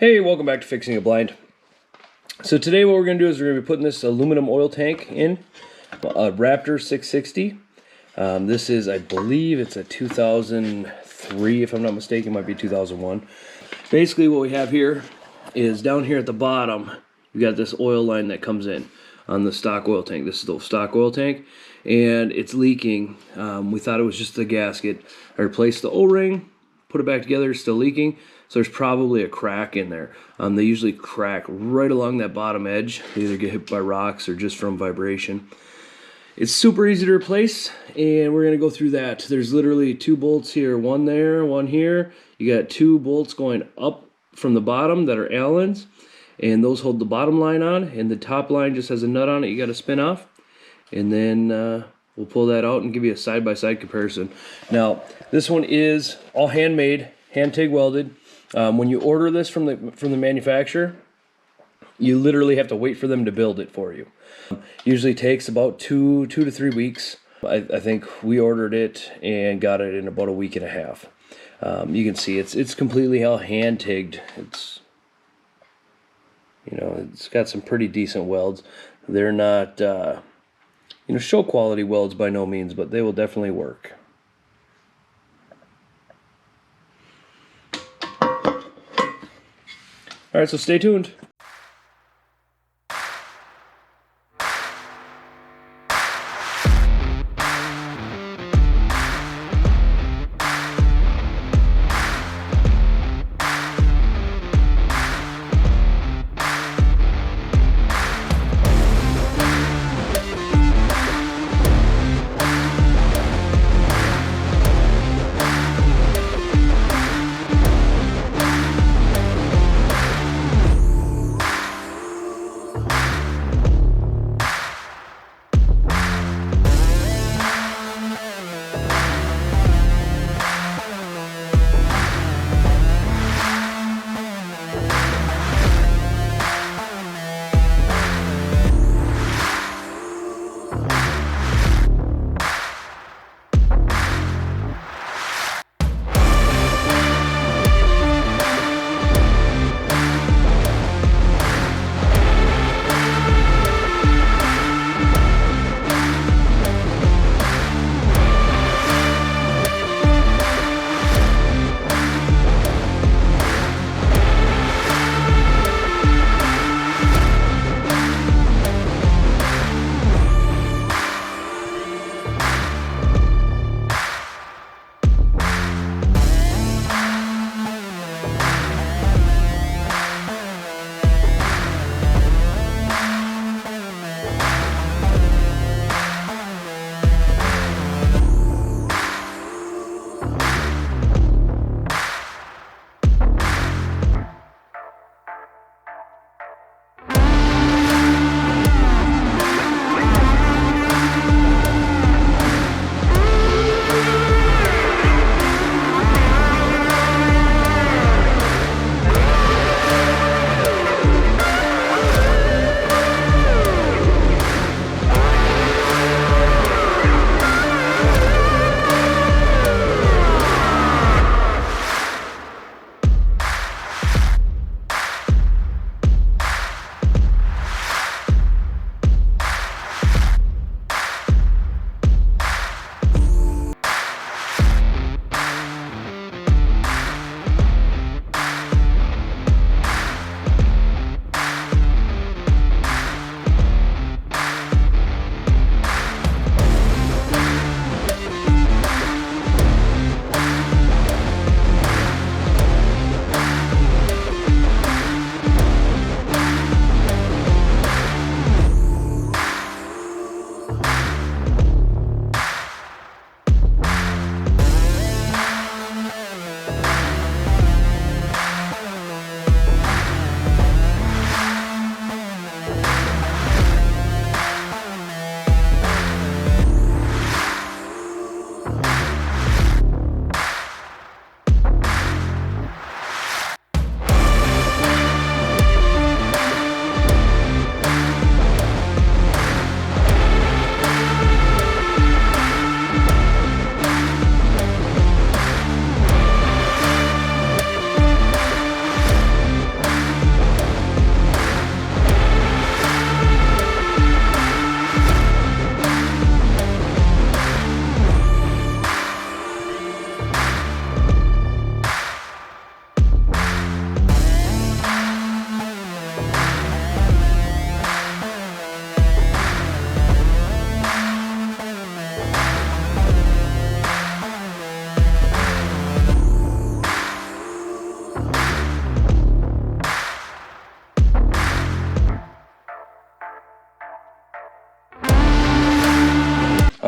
Hey, welcome back to Fixing a Blind. So today what we're going to do is we're going to be putting this aluminum oil tank in, a Raptor 660. This is, I believe it's a 2003, if I'm not mistaken, it might be 2001. Basically what we have here is down here at the bottom, you got this oil line that comes in on the stock oil tank. This is the stock oil tank, and it's leaking. We thought it was just the gasket. I replaced the O-ring, put it back together, it's still leaking. So there's probably a crack in there. They usually crack right along that bottom edge. They either get hit by rocks or just from vibration. It's super easy to replace, and we're gonna go through that. There's literally two bolts here, one there, one here. You got two bolts going up from the bottom that are Allen's, and those hold the bottom line on, and the top line just has a nut on it you gotta spin off. And then we'll pull that out and give you a side-by-side comparison. Now, this one is all handmade, hand TIG welded. When you order this from the manufacturer, you literally have to wait for them to build it for you. Usually takes about two to 3 weeks. I think we ordered it and got it in about a week and a half. You can see it's completely all hand TIGged. It's got some pretty decent welds. They're not show quality welds by no means, but they will definitely work. All right, so stay tuned.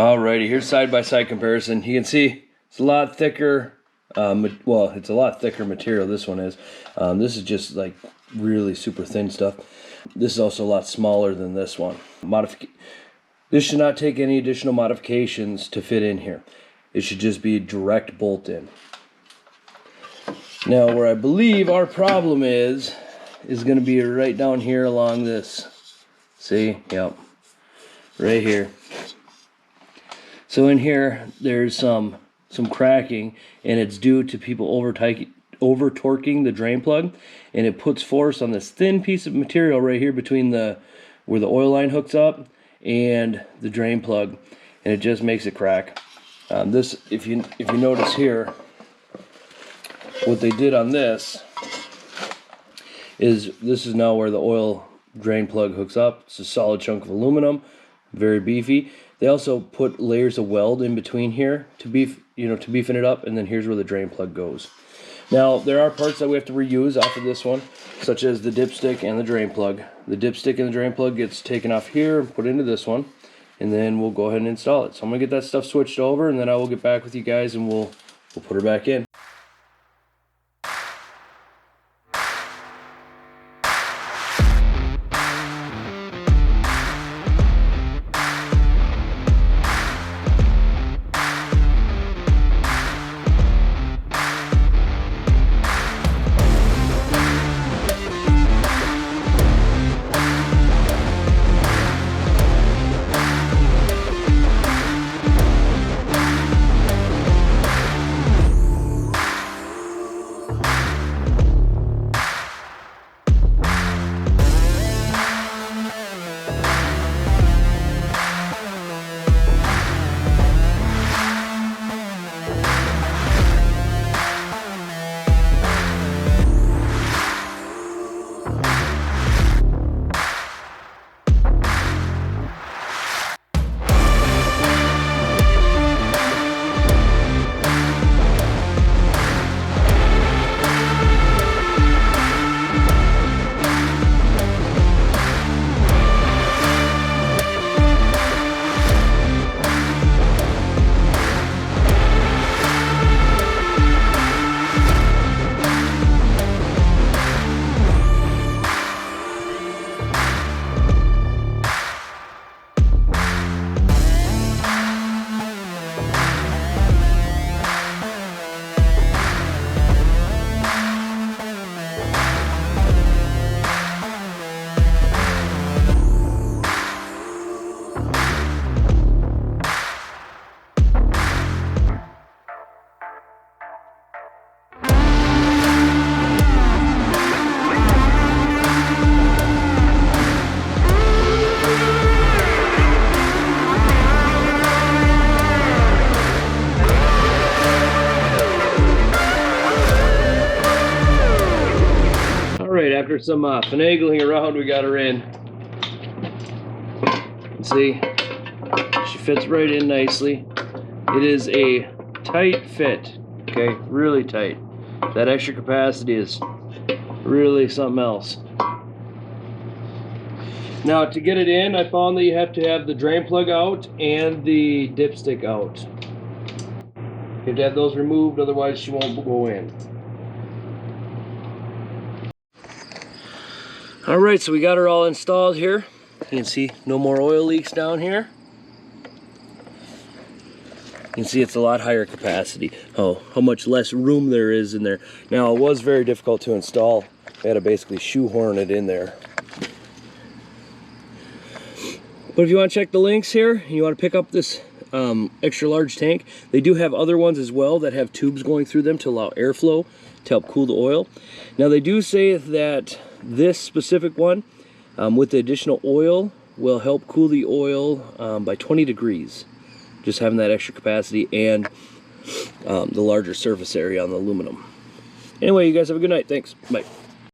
Alrighty, here's side-by-side comparison. You can see it's a lot thicker. Well, it's a lot thicker material, this one is. This is just like really super thin stuff. This is also a lot smaller than this one. This should not take any additional modifications to fit in here. It should just be direct bolt in. Now, where I believe our problem is going to be right down here along this. See? Yep. Right here. So in here, there's some cracking, and it's due to people over torquing the drain plug, and it puts force on this thin piece of material right here between where the oil line hooks up and the drain plug, and it just makes it crack. This, if you notice here, what they did on this is now where the oil drain plug hooks up. It's a solid chunk of aluminum, very beefy. They also put layers of weld in between here to beefing it up, and then here's where the drain plug goes. Now, there are parts that we have to reuse off of this one, such as the dipstick and the drain plug. The dipstick and the drain plug gets taken off here and put into this one, and then we'll go ahead and install it. So I'm gonna get that stuff switched over, and then I will get back with you guys, and we'll put her back in. After some finagling around, we got her in. See, she fits right in nicely. It is a tight fit, okay, really tight. That extra capacity is really something else. Now, to get it in, I found that you have to have the drain plug out and the dipstick out. You have to have those removed, otherwise she won't go in. Alright, so we got her all installed here. You can see no more oil leaks down here. You can see it's a lot higher capacity. Oh, how much less room there is in there. Now, it was very difficult to install. I had to basically shoehorn it in there. But if you want to check the links here, and you want to pick up this extra large tank, they do have other ones as well that have tubes going through them to allow airflow to help cool the oil. Now, they do say that this specific one with the additional oil will help cool the oil by 20 degrees, just having that extra capacity and the larger surface area on the aluminum. Anyway, you guys have a good night. Thanks. Bye.